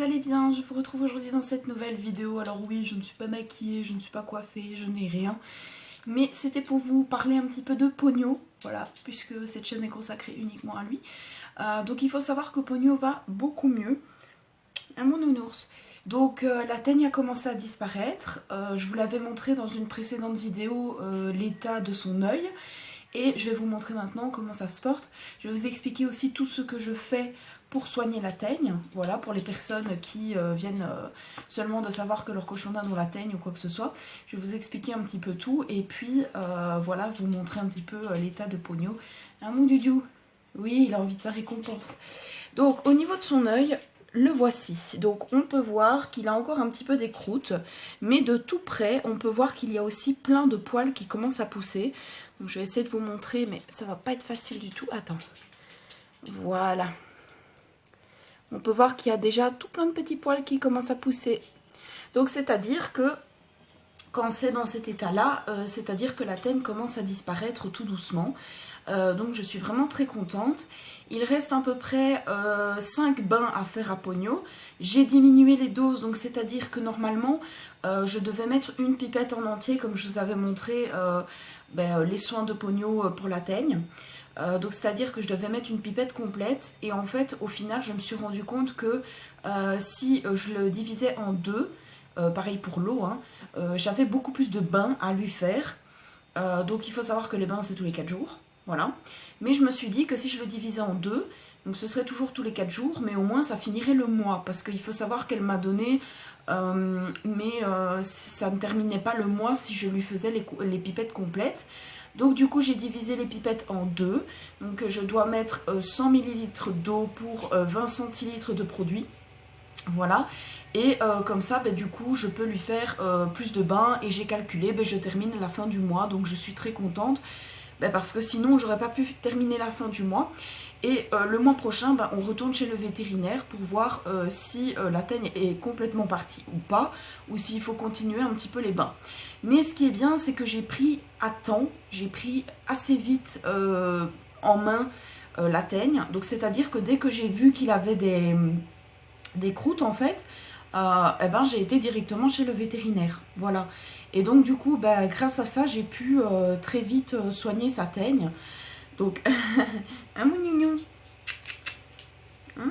allez bien, je vous retrouve aujourd'hui dans cette nouvelle vidéo. Alors oui, je ne suis pas maquillée, je ne suis pas coiffée, je n'ai rien. Mais c'était pour vous parler un petit peu de Pogno, voilà, puisque cette chaîne est consacrée uniquement à lui. Donc il faut savoir que Pogno va beaucoup mieux. Un mon nounours. Donc la teigne a commencé à disparaître. Je vous l'avais montré dans une précédente vidéo l'état de son œil. Et je vais vous montrer maintenant comment ça se porte. Je vais vous expliquer aussi tout ce que je fais pour soigner la teigne. Voilà, pour les personnes qui viennent seulement de savoir que leur cochon d'Inde ont la teigne ou quoi que ce soit. Je vais vous expliquer un petit peu tout. Et puis, voilà, vous montrer un petit peu l'état de Pogno. Un mon doudou. Oui, il a envie de sa récompense. Donc, au niveau de son œil, le voici. Donc, on peut voir qu'il a encore un petit peu des croûtes. Mais de tout près, on peut voir qu'il y a aussi plein de poils qui commencent à pousser. Donc je vais essayer de vous montrer, mais ça va pas être facile du tout. Attends. Voilà. On peut voir qu'il y a déjà tout plein de petits poils qui commencent à pousser. Donc c'est-à-dire que quand c'est dans cet état-là, c'est-à-dire que la teigne commence à disparaître tout doucement. Donc je suis vraiment très contente. Il reste à peu près 5 bains à faire à Pogno. J'ai diminué les doses, donc c'est-à-dire que normalement, je devais mettre une pipette en entier, comme je vous avais montré les soins de Pogno pour la teigne. Donc c'est-à-dire que je devais mettre une pipette complète. Et en fait, au final, je me suis rendu compte que si je le divisais en deux, pareil pour l'eau, hein, j'avais beaucoup plus de bains à lui faire. Donc il faut savoir que les bains, c'est tous les 4 jours. Voilà. Mais je me suis dit que si je le divisais en deux, donc ce serait toujours tous les 4 jours, mais au moins ça finirait le mois. Parce qu'il faut savoir qu'elle m'a donné, ça ne terminait pas le mois si je lui faisais les pipettes complètes. Donc du coup j'ai divisé les pipettes en deux. Donc je dois mettre 100 ml d'eau pour 20 centilitres de produit. Voilà. Et comme ça, du coup, je peux lui faire plus de bains. Et j'ai calculé, je termine la fin du mois. Donc je suis très contente. Parce que sinon, j'aurais pas pu terminer la fin du mois. Et le mois prochain, on retourne chez le vétérinaire pour voir si la teigne est complètement partie ou pas. Ou s'il faut continuer un petit peu les bains. Mais ce qui est bien, c'est que j'ai pris à temps. J'ai pris assez vite en main la teigne. Donc c'est-à-dire que dès que j'ai vu qu'il avait des croûtes en fait, j'ai été directement chez le vétérinaire. Voilà. Et donc du coup, grâce à ça, j'ai pu très vite soigner sa teigne. Donc, hein mon mignon? Hein?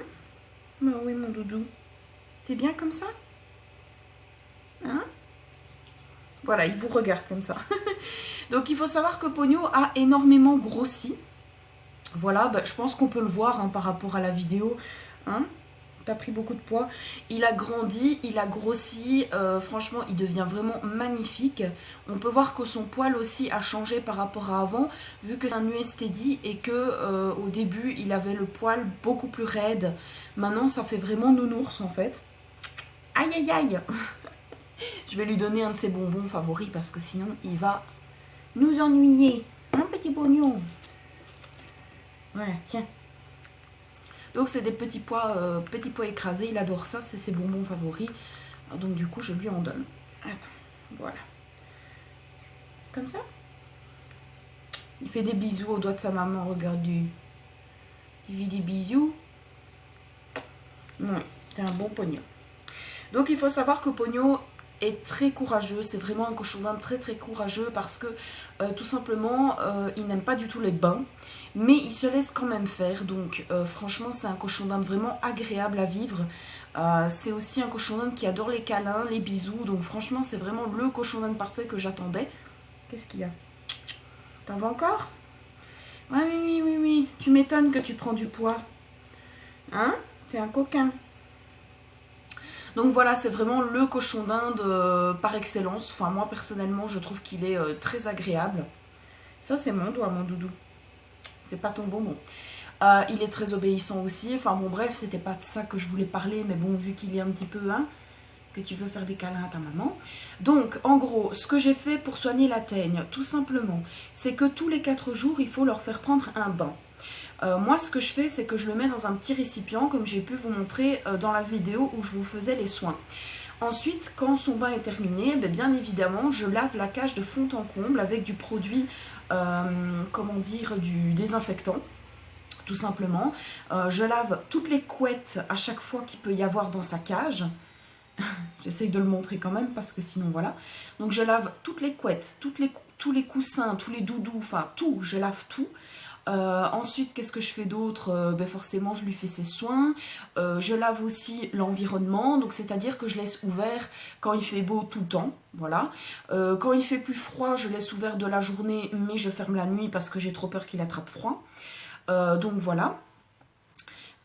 Oui mon doudou. T'es bien comme ça? Hein? Voilà, il vous regarde comme ça. Donc il faut savoir que Pogno a énormément grossi. Voilà, je pense qu'on peut le voir par rapport à la vidéo. Hein? T'as pris beaucoup de poids. Il a grandi, il a grossi. Franchement, il devient vraiment magnifique. On peut voir que son poil aussi a changé par rapport à avant, vu que c'est un USTD et que au début, il avait le poil beaucoup plus raide. Maintenant, ça fait vraiment nounours en fait. Aïe aïe aïe. Je vais lui donner un de ses bonbons favoris parce que sinon, il va nous ennuyer. Un petit Pogno. Voilà, tiens. Donc c'est des petits pois écrasés, il adore ça, c'est ses bonbons favoris. Donc du coup je lui en donne. Attends, voilà. Comme ça. Il fait des bisous aux doigts de sa maman, regardez. Il fait des bisous. Ouais, c'est un bon Pogno. Donc il faut savoir que Pogno est très courageux, c'est vraiment un cochon d'Inde très très courageux parce que tout simplement il n'aime pas du tout les bains. Mais il se laisse quand même faire, donc franchement c'est un cochon d'Inde vraiment agréable à vivre. C'est aussi un cochon d'Inde qui adore les câlins, les bisous, donc franchement c'est vraiment le cochon d'Inde parfait que j'attendais. Qu'est-ce qu'il y a? T'en veux encore? Ouais, oui, tu m'étonnes que tu prends du poids. Hein? T'es un coquin. Donc voilà, c'est vraiment le cochon d'Inde par excellence. Enfin moi personnellement je trouve qu'il est très agréable. Ça c'est mon doigt mon doudou. C'est pas ton bonbon. Il est très obéissant aussi. Enfin bon bref, c'était pas de ça que je voulais parler. Mais bon, vu qu'il est un petit peu, que tu veux faire des câlins à ta maman. Donc en gros, ce que j'ai fait pour soigner la teigne, tout simplement, c'est que tous les 4 jours, il faut leur faire prendre un bain. Moi ce que je fais, c'est que je le mets dans un petit récipient, comme j'ai pu vous montrer dans la vidéo où je vous faisais les soins. Ensuite, quand son bain est terminé, bien évidemment, je lave la cage de fond en comble avec du produit, du désinfectant. tout simplement. Je lave toutes les couettes à chaque fois qu'il peut y avoir dans sa cage. J'essaye de le montrer quand même parce que sinon voilà. Donc je lave toutes les couettes, tous les coussins, tous les doudous, enfin tout, je lave tout. Ensuite, qu'est-ce que je fais d'autre? Forcément, je lui fais ses soins. Je lave aussi l'environnement, donc c'est-à-dire que je laisse ouvert quand il fait beau tout le temps. Voilà. Quand il fait plus froid, je laisse ouvert de la journée, mais je ferme la nuit parce que j'ai trop peur qu'il attrape froid. Donc voilà.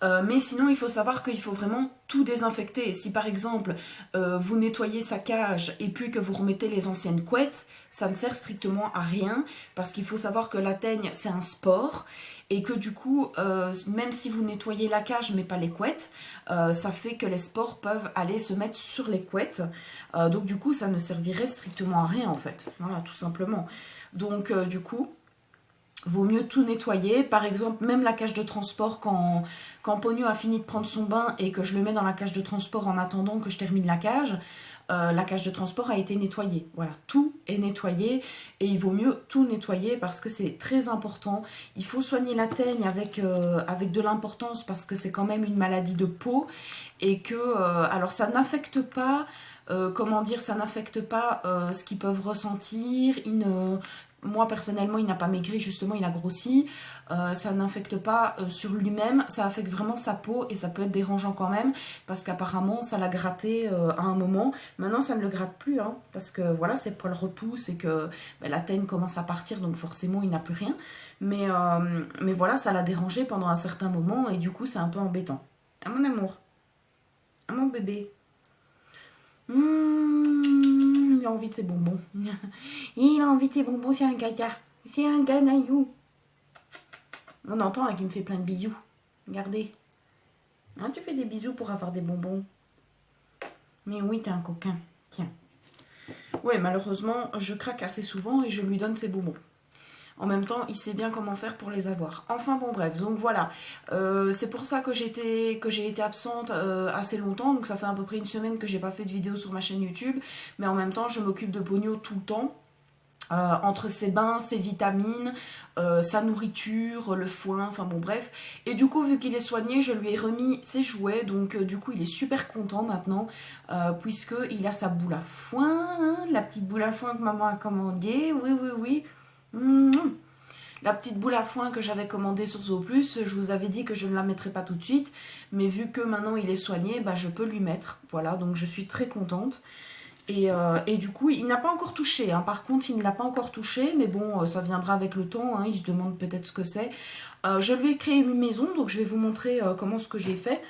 Mais sinon, il faut savoir qu'il faut vraiment tout désinfecter. Si par exemple, vous nettoyez sa cage et puis que vous remettez les anciennes couettes, ça ne sert strictement à rien parce qu'il faut savoir que la teigne, c'est un sport et que du coup, même si vous nettoyez la cage mais pas les couettes, ça fait que les spores peuvent aller se mettre sur les couettes. Donc du coup, ça ne servirait strictement à rien en fait. Voilà, tout simplement. Donc du coup... vaut mieux tout nettoyer. Par exemple, même la cage de transport, quand Pogno a fini de prendre son bain et que je le mets dans la cage de transport en attendant que je termine la cage de transport a été nettoyée. Voilà, tout est nettoyé et il vaut mieux tout nettoyer parce que c'est très important. Il faut soigner la teigne avec de l'importance parce que c'est quand même une maladie de peau et que, alors ça n'affecte pas... comment dire, ça n'affecte pas ce qu'ils peuvent ressentir. Moi personnellement il n'a pas maigri, justement il a grossi, ça n'affecte pas sur lui-même, ça affecte vraiment sa peau et ça peut être dérangeant quand même parce qu'apparemment ça l'a gratté à un moment. Maintenant ça ne le gratte plus hein, parce que voilà, ses poils repoussent et que la teigne commence à partir, donc forcément il n'a plus rien, mais voilà, ça l'a dérangé pendant un certain moment et du coup c'est un peu embêtant. À mon amour, à mon bébé. Il a envie de ses bonbons. Il a envie de ses bonbons, c'est un gaga. C'est un ganaillou. On entend hein, qu'il me fait plein de bisous. Regardez. Hein, tu fais des bisous pour avoir des bonbons. Mais oui, t'es un coquin. Tiens. Ouais, malheureusement, je craque assez souvent et je lui donne ses bonbons. En même temps, il sait bien comment faire pour les avoir. Enfin bon bref, donc voilà. C'est pour ça que j'ai été absente assez longtemps. Donc ça fait à peu près une semaine que j'ai pas fait de vidéo sur ma chaîne YouTube. Mais en même temps, je m'occupe de Pogno tout le temps. Entre ses bains, ses vitamines, sa nourriture, le foin, enfin bon bref. Et du coup, vu qu'il est soigné, je lui ai remis ses jouets. Donc du coup, il est super content maintenant. Puisqu'il a sa boule à foin. Hein, la petite boule à foin que maman a commandée. Oui, oui, oui. La petite boule à foin que j'avais commandée sur Zooplus, je vous avais dit que je ne la mettrais pas tout de suite, mais vu que maintenant il est soigné, je peux lui mettre. Voilà, donc je suis très contente. Et du coup, il n'a pas encore touché. Hein. Par contre, il ne l'a pas encore touché, mais bon, ça viendra avec le temps. Hein. Il se demande peut-être ce que c'est. Je lui ai créé une maison, donc je vais vous montrer comment ce que j'ai fait.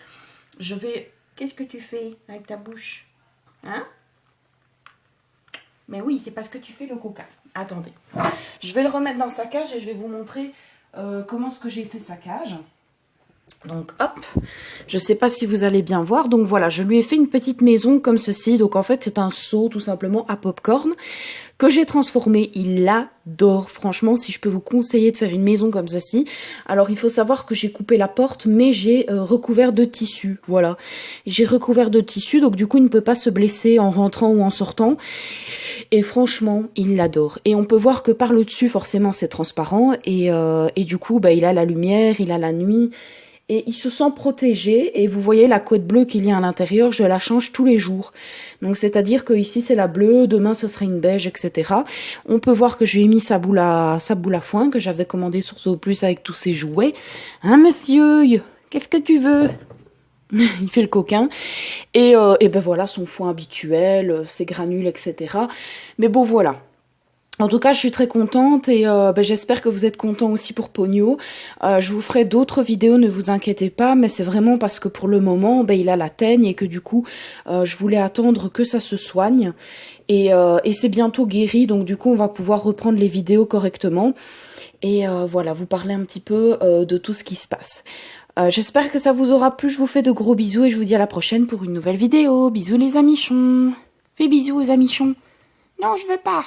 Je vais... Qu'est-ce que tu fais avec ta bouche? Hein? Mais oui, c'est parce que tu fais le coca. Attendez. Je vais le remettre dans sa cage et je vais vous montrer comment ce que j'ai fait sa cage. Donc hop, je sais pas si vous allez bien voir. Donc voilà, je lui ai fait une petite maison comme ceci. Donc en fait, c'est un seau tout simplement à popcorn que j'ai transformé. Il l'adore. Franchement, si je peux vous conseiller de faire une maison comme ceci. Alors il faut savoir que j'ai coupé la porte, mais j'ai recouvert de tissu. Voilà, j'ai recouvert de tissu, donc du coup il ne peut pas se blesser en rentrant ou en sortant. Et franchement, il l'adore. Et on peut voir que par le dessus, forcément, c'est transparent. Et du coup, il a la lumière, il a la nuit. Et il se sent protégé. Et vous voyez la couette bleue qu'il y a à l'intérieur, je la change tous les jours. Donc c'est-à-dire que ici c'est la bleue, demain ce sera une beige, etc. On peut voir que j'ai mis sa boule à foin que j'avais commandée sur Zooplus avec tous ses jouets. Hein, monsieur? Qu'est-ce que tu veux? Il fait le coquin. Et voilà, son foin habituel, ses granules, etc. Mais bon, voilà. En tout cas, je suis très contente et j'espère que vous êtes contents aussi pour Pogno. Je vous ferai d'autres vidéos, ne vous inquiétez pas, mais c'est vraiment parce que pour le moment, il a la teigne et que du coup, je voulais attendre que ça se soigne. Et c'est bientôt guéri, donc du coup, on va pouvoir reprendre les vidéos correctement. Et voilà, vous parler un petit peu de tout ce qui se passe. J'espère que ça vous aura plu, je vous fais de gros bisous et je vous dis à la prochaine pour une nouvelle vidéo. Bisous les amichons. Fais bisous aux amichons. Non, je veux pas.